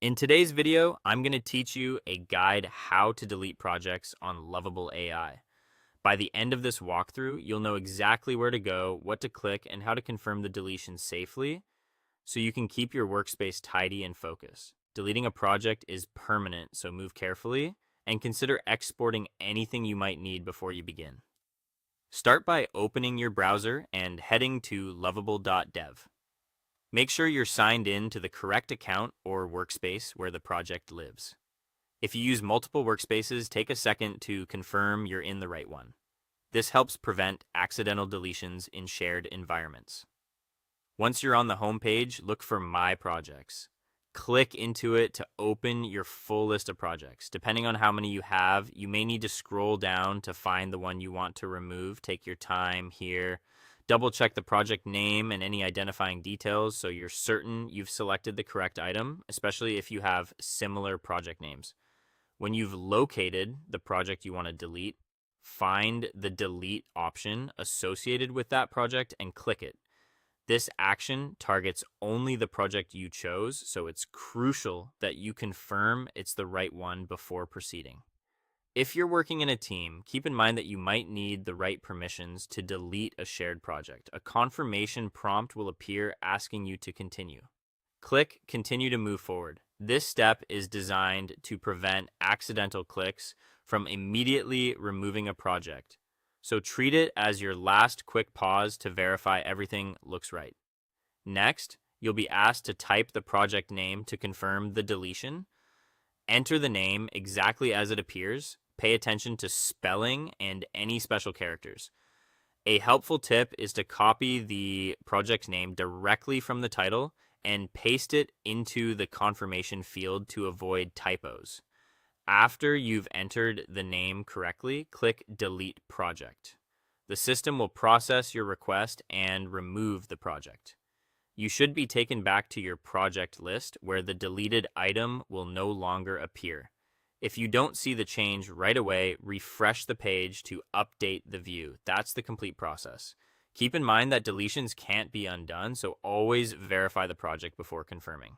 In today's video, I'm going to teach you a guide how to delete projects on Lovable AI. By the end of this walkthrough, you'll know exactly where to go, what to click, and how to confirm the deletion safely so you can keep your workspace tidy and focused. Deleting a project is permanent, so move carefully and consider exporting anything you might need before you begin. Start by opening your browser and heading to lovable.dev. Make sure you're signed in to the correct account or workspace where the project lives. If you use multiple workspaces, take a second to confirm you're in the right one. This helps prevent accidental deletions in shared environments. Once you're on the home page, look for My Projects. Click into it to open your full list of projects. Depending on how many you have, you may need to scroll down to find the one you want to remove. Take your time here. Double check the project name and any identifying details so you're certain you've selected the correct item, especially if you have similar project names. When you've located the project you want to delete, find the delete option associated with that project and click it. This action targets only the project you chose, so it's crucial that you confirm it's the right one before proceeding. If you're working in a team, keep in mind that you might need the right permissions to delete a shared project. A confirmation prompt will appear asking you to continue. Click Continue to move forward. This step is designed to prevent accidental clicks from immediately removing a project. So treat it as your last quick pause to verify everything looks right. Next, you'll be asked to type the project name to confirm the deletion. Enter the name exactly as it appears. Pay attention to spelling and any special characters. A helpful tip is to copy the project name directly from the title and paste it into the confirmation field to avoid typos. After you've entered the name correctly, click Delete Project. The system will process your request and remove the project. You should be taken back to your project list where the deleted item will no longer appear. If you don't see the change right away, refresh the page to update the view. That's the complete process. Keep in mind that deletions can't be undone, so always verify the project before confirming.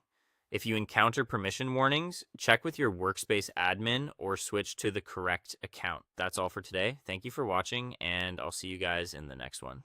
If you encounter permission warnings, check with your workspace admin or switch to the correct account. That's all for today. Thank you for watching, and I'll see you guys in the next one.